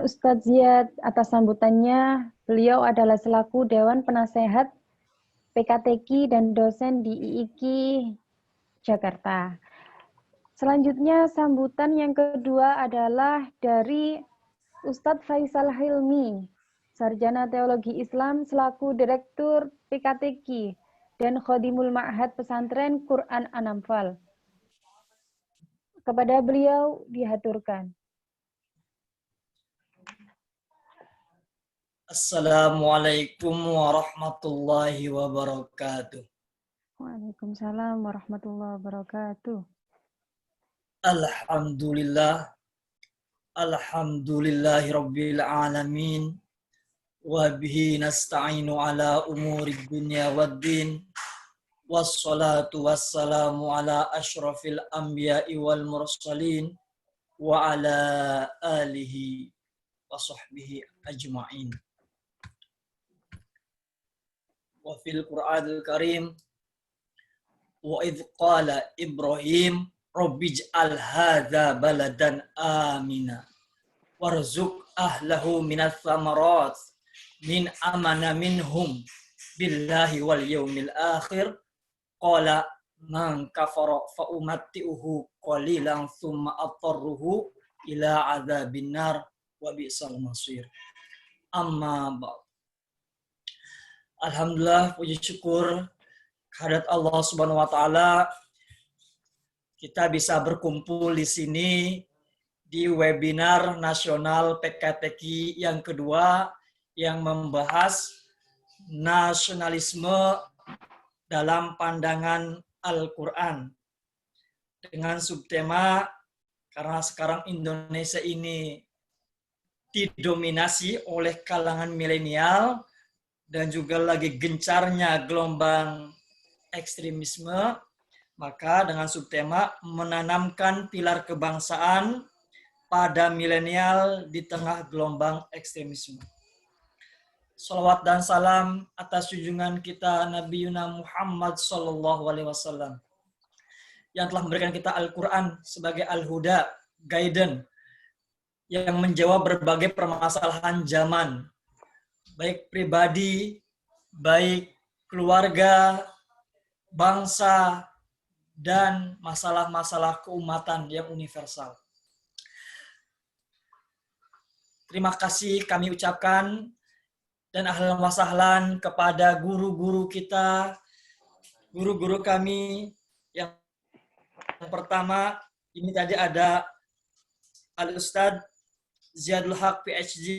Ustadz Ziyad atas sambutannya. Beliau adalah selaku Dewan Penasehat PKTQ dan dosen di IIKI Jakarta. Selanjutnya sambutan yang kedua adalah dari Ustadz Faisal Hilmi, Sarjana Teologi Islam selaku Direktur PKTQ dan Khodimul Ma'had Pesantren Quran Anamfal. Kepada beliau dihaturkan. Assalamualaikum warahmatullahi wabarakatuh. Waalaikumsalam warahmatullahi wabarakatuh. Alhamdulillahi rabbil alamin. Wa bihi nasta'inu ala umuri dunya waddin. Wassalatu wassalamu ala ashrafil anbiya'i wal mursalin. Wa ala alihi wa sahbihi ajma'in. Wa fil Qur'anil Karim wa idh qala Ibrahim rabbij'al hadza baladan amina warzuq ahlahu minats tsamarat min amana minhum billahi wal yaumil akhir qala man kafara fa umatti'uhu qalilan thumma atarruhu ila adzabin nar wa bi'sal masir. Amma ba'd. Alhamdulillah, puji syukur kehadirat Allah Subhanahu wa taala, kita bisa berkumpul di sini di webinar nasional PKTQ yang kedua yang membahas nasionalisme dalam pandangan Al-Quran dengan subtema karena sekarang Indonesia ini didominasi oleh kalangan milenial dan juga lagi gencarnya gelombang ekstremisme, maka dengan subtema menanamkan pilar kebangsaan pada milenial di tengah gelombang ekstremisme. Salawat dan salam atas junjungan kita Nabi Muhammad SAW yang telah memberikan kita Al-Quran sebagai Al-Huda, guidance, yang menjawab berbagai permasalahan zaman, baik pribadi, baik keluarga, bangsa, dan masalah-masalah keumatan yang universal. Terima kasih kami ucapkan dan ahlan wa sahlan kepada guru-guru kita, guru-guru kami yang pertama, ini tadi ada Al-Ustadz Ziyadul Haq PhD,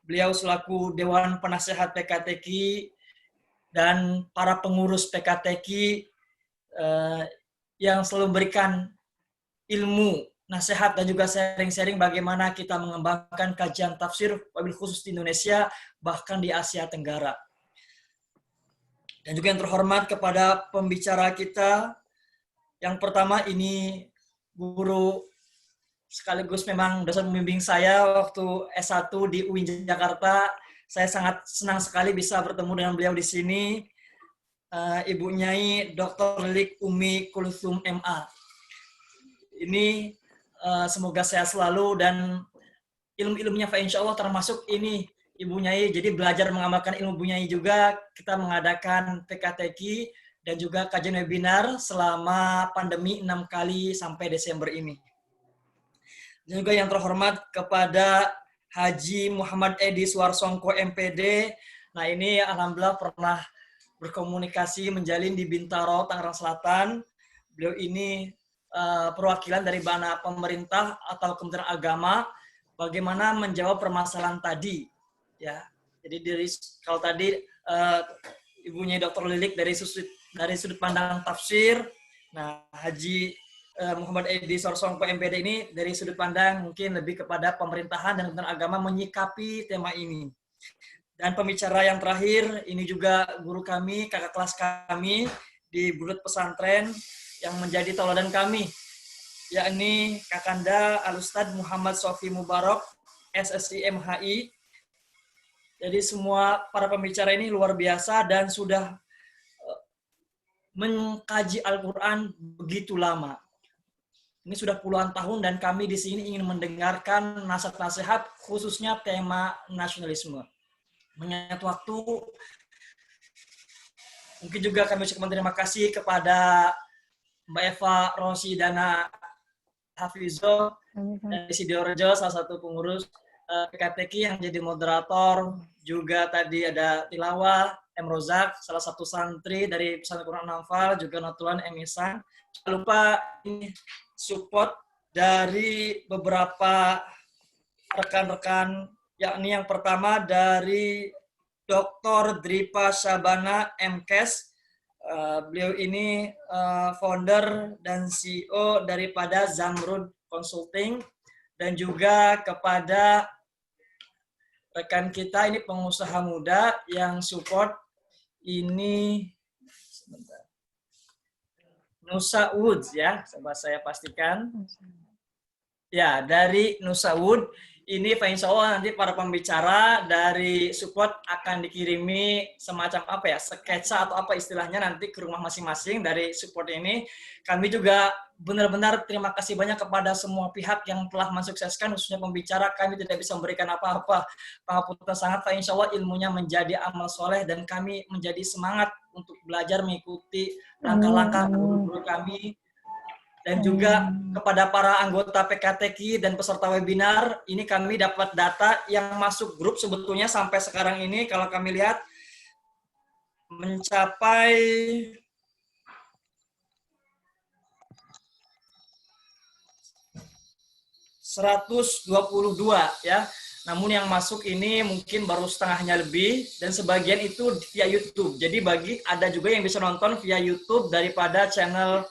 beliau selaku Dewan Penasehat PKTQ dan para pengurus PKTQ yang selalu memberikan ilmu, nasihat dan juga sharing-sharing bagaimana kita mengembangkan kajian tafsir wabil khusus di Indonesia bahkan di Asia Tenggara. Dan juga yang terhormat kepada pembicara kita, yang pertama ini guru sekaligus memang dosen pembimbing saya waktu S1 di UIN Jakarta. Saya sangat senang sekali bisa bertemu dengan beliau di sini. Ibu Nyai Dr. Lilik Umi Kulthum MA. Ini semoga sehat selalu dan ilmu-ilmunya insya Allah termasuk ini Ibu Nyai. Jadi belajar mengamalkan ilmu Bu Nyai juga. Kita mengadakan PKTQ dan juga kajian webinar selama pandemi 6 kali sampai Desember ini. Dan juga yang terhormat kepada Haji Muhammad Edi Suarsongko MPD. Nah ini alhamdulillah pernah berkomunikasi menjalin di Bintaro, Tangerang Selatan. Beliau ini perwakilan dari mana pemerintah atau Kementerian Agama bagaimana menjawab permasalahan tadi. Ya, jadi kalau tadi ibunya Dr. Lilik dari sudut pandang tafsir, nah Haji Muhammad Edi Suarsongko MPD ini dari sudut pandang mungkin lebih kepada pemerintahan dan Kementerian Agama menyikapi tema ini. Dan pembicara yang terakhir, ini juga guru kami, kakak kelas kami di Bulut Pesantren yang menjadi tauladan kami, yakni Kakanda Al-Ustadz Muhammad Sofi Mubarak, SSI MHI. Jadi semua para pembicara ini luar biasa dan sudah mengkaji Al-Quran begitu lama. Ini sudah puluhan tahun dan kami di sini ingin mendengarkan nasihat-nasihat khususnya tema nasionalisme. Mengingat waktu, mungkin juga kami ucapkan terima kasih kepada Mbak Eva Rosidana Hafizo dari Sidoarjo, salah satu pengurus PKTK yang jadi moderator. Juga tadi ada Tilawah M. Rozak, salah satu santri dari Pesantren Quran Anfal, juga Notulan M. Ihsan. Jangan lupa ini support dari beberapa rekan-rekan, yakni yang pertama dari Dr. Dripa Syabana MKes. Beliau ini founder dan CEO daripada Zamrud Consulting, dan juga kepada rekan kita ini pengusaha muda yang support ini Nusa Woods ya, coba saya pastikan. Ya, dari Nusa Wood. Ini insya Allah nanti para pembicara dari support akan dikirimi semacam apa ya, sketsa atau apa istilahnya nanti ke rumah masing-masing dari support ini. Kami juga benar-benar terima kasih banyak kepada semua pihak yang telah mensukseskan, khususnya pembicara. Kami tidak bisa memberikan apa-apa. Pangapunten sangat, Pak, insya Allah ilmunya menjadi amal soleh dan kami menjadi semangat untuk belajar mengikuti langkah-langkah guru-guru kami. Dan juga kepada para anggota PKTK dan peserta webinar, ini kami dapat data yang masuk grup sebetulnya sampai sekarang ini, kalau kami lihat, mencapai 122 ya. Namun yang masuk ini mungkin baru setengahnya lebih, dan sebagian itu via YouTube. Jadi ada juga yang bisa nonton via YouTube daripada channel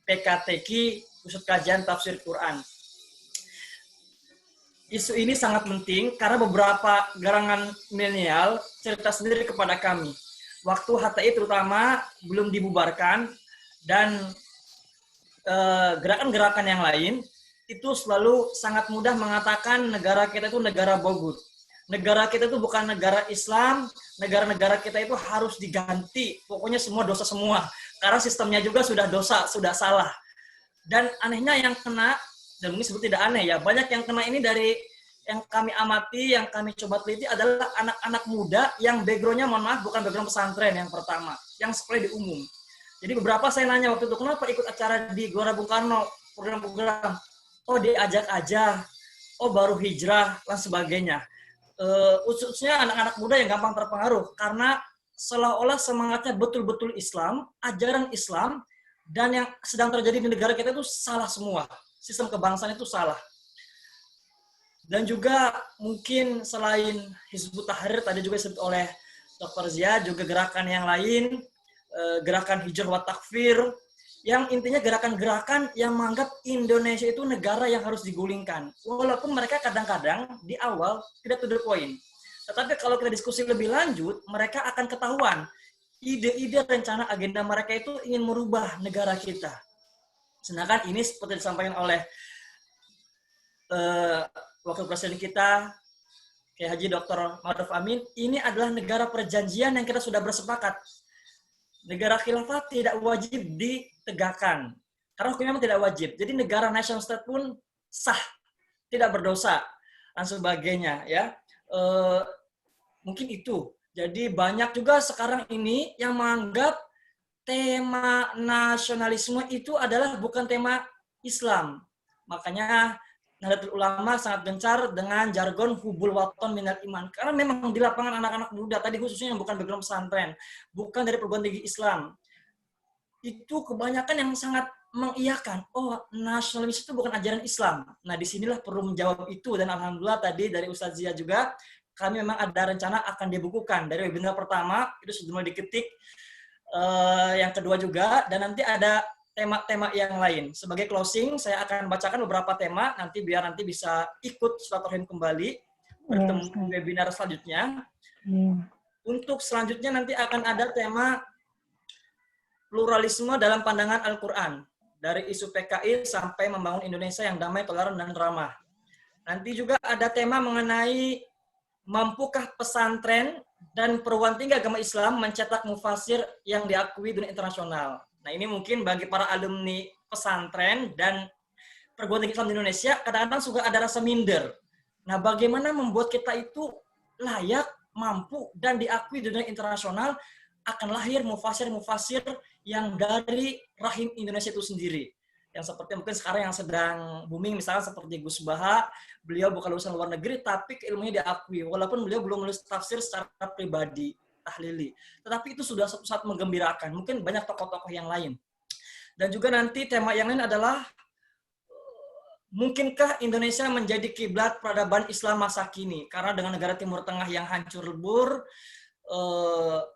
PKTK Pusat Kajian Tafsir Quran. Isu ini sangat penting karena beberapa garangan milenial cerita sendiri kepada kami. Waktu HTI terutama belum dibubarkan dan gerakan-gerakan yang lain itu selalu sangat mudah mengatakan negara kita itu negara bogut. Negara kita itu bukan negara Islam, negara-negara kita itu harus diganti. Pokoknya semua dosa semua. Karena sistemnya juga sudah dosa, sudah salah. Dan anehnya yang kena, dan mungkin sebut tidak aneh ya, banyak yang kena ini dari yang kami amati, yang kami coba teliti adalah anak-anak muda yang background-nya, mohon maaf, bukan background pesantren yang pertama, yang sekolah di umum. Jadi beberapa saya nanya waktu itu, kenapa ikut acara di Gelora Bung Karno, program-program, oh diajak aja, oh baru hijrah, dan sebagainya. Khususnya anak-anak muda yang gampang terpengaruh, karena seolah-olah semangatnya betul-betul Islam, ajaran Islam, dan yang sedang terjadi di negara kita itu salah semua. Sistem kebangsaan itu salah. Dan juga mungkin selain Hizbut Tahrir, tadi juga disebut oleh Dr. Zia, juga gerakan yang lain, gerakan Hijrah wa Takfir, yang intinya gerakan-gerakan yang menganggap Indonesia itu negara yang harus digulingkan. Walaupun mereka kadang-kadang di awal tidak to the point. Tetapi kalau kita diskusi lebih lanjut, mereka akan ketahuan ide-ide rencana agenda mereka itu ingin merubah negara kita. Sedangkan ini seperti disampaikan oleh Wakil Presiden kita, Kiai Haji Dr. Ma'ruf Amin, ini adalah negara perjanjian yang kita sudah bersepakat. Negara khilafah tidak wajib ditegakkan. Karena hukumnya memang tidak wajib. Jadi negara nation state pun sah, tidak berdosa, dan sebagainya. Ya, mungkin itu. Jadi banyak juga sekarang ini yang menganggap tema nasionalisme itu adalah bukan tema Islam. Makanya Nahdlatul Ulama sangat gencar dengan jargon hubul waton minal iman. Karena memang di lapangan anak-anak muda, tadi khususnya yang bukan background pesantren, bukan dari perguruan tinggi Islam, itu kebanyakan yang sangat mengiyakan, oh nasionalis itu bukan ajaran Islam. Nah disinilah perlu menjawab itu, dan alhamdulillah tadi dari Ustaz Zia juga, kami memang ada rencana akan dibukukan. Dari webinar pertama, itu sudah mulai diketik. Yang kedua juga, dan nanti ada tema-tema yang lain. Sebagai closing, saya akan bacakan beberapa tema, nanti biar nanti bisa ikut silaturahim kembali, bertemu di webinar selanjutnya. Untuk selanjutnya nanti akan ada tema pluralisme dalam pandangan Al-Quran. Dari isu PKI sampai membangun Indonesia yang damai, toleran, dan ramah. Nanti juga ada tema mengenai mampukah pesantren dan perguruan tinggi agama Islam mencetak mufasir yang diakui dunia internasional. Nah ini mungkin bagi para alumni pesantren dan perguruan tinggi Islam di Indonesia kadang-kadang suka ada rasa minder. Nah, bagaimana membuat kita itu layak, mampu, dan diakui di dunia internasional akan lahir mufasir-mufasir yang dari rahim Indonesia itu sendiri. Yang seperti mungkin sekarang yang sedang booming, misalnya seperti Gus Baha, beliau bukan lulusan luar negeri, tapi ilmunya diakui. Walaupun beliau belum menulis tafsir secara pribadi, tahlili. Tetapi itu sudah suatu saat menggembirakan. Mungkin banyak tokoh-tokoh yang lain. Dan juga nanti tema yang lain adalah, mungkinkah Indonesia menjadi kiblat peradaban Islam masa kini? Karena dengan negara Timur Tengah yang hancur lebur,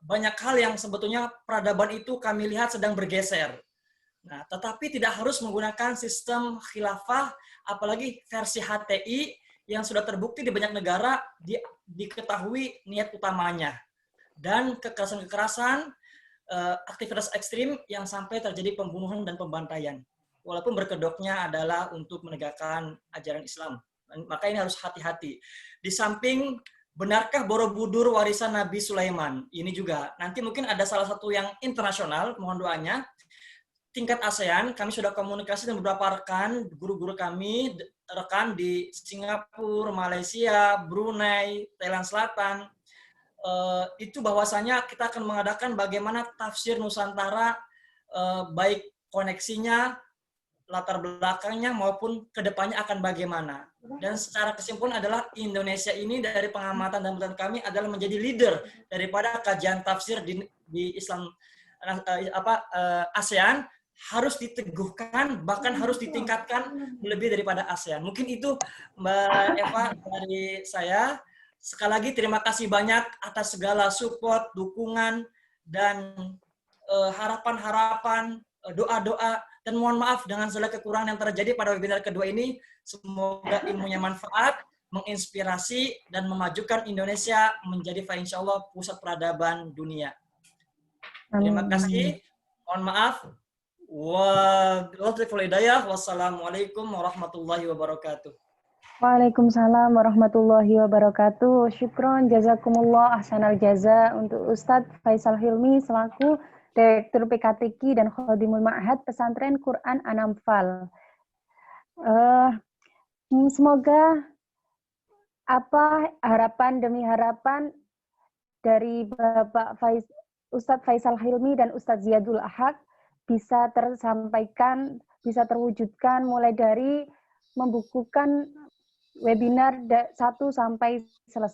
banyak hal yang sebetulnya peradaban itu kami lihat sedang bergeser. Nah, tetapi tidak harus menggunakan sistem khilafah, apalagi versi HTI yang sudah terbukti di banyak negara diketahui niat utamanya. Dan kekerasan-kekerasan, aktivitas ekstrim yang sampai terjadi pembunuhan dan pembantaian. Walaupun berkedoknya adalah untuk menegakkan ajaran Islam. Maka ini harus hati-hati. Di samping, benarkah Borobudur warisan Nabi Sulaiman? Ini juga. Nanti mungkin ada salah satu yang internasional, mohon doanya. Tingkat ASEAN, kami sudah komunikasi dengan beberapa rekan, guru-guru kami, rekan di Singapura, Malaysia, Brunei, Thailand Selatan, itu bahwasanya kita akan mengadakan bagaimana tafsir Nusantara, baik koneksinya, latar belakangnya, maupun kedepannya akan bagaimana. Dan secara kesimpulan adalah Indonesia ini dari pengamatan dan penelitian kami adalah menjadi leader daripada kajian tafsir di Islam ASEAN, harus diteguhkan, bahkan harus ditingkatkan lebih daripada ASEAN. Mungkin itu Mbak Eva dari saya. Sekali lagi terima kasih banyak atas segala support, dukungan, dan harapan-harapan, doa-doa, dan mohon maaf dengan segala kekurangan yang terjadi pada webinar kedua ini. Semoga ilmunya manfaat, menginspirasi, dan memajukan Indonesia menjadi insya Allah pusat peradaban dunia. Terima kasih. Mohon maaf. Wassalamualaikum warahmatullahi wabarakatuh. Waalaikumsalam warahmatullahi wabarakatuh. Syukron, jazakumullah, ahsanal jaza untuk Ustadz Faisal Hilmi selaku Direktur PKTQ dan Khodimul Ma'had Pesantren Quran Anamfal. Semoga harapan demi harapan dari Bapak Ustadz Faisal Hilmi dan Ustadz Ziyadul Ahad bisa tersampaikan, bisa terwujudkan mulai dari membukukan webinar 1 sampai selesai.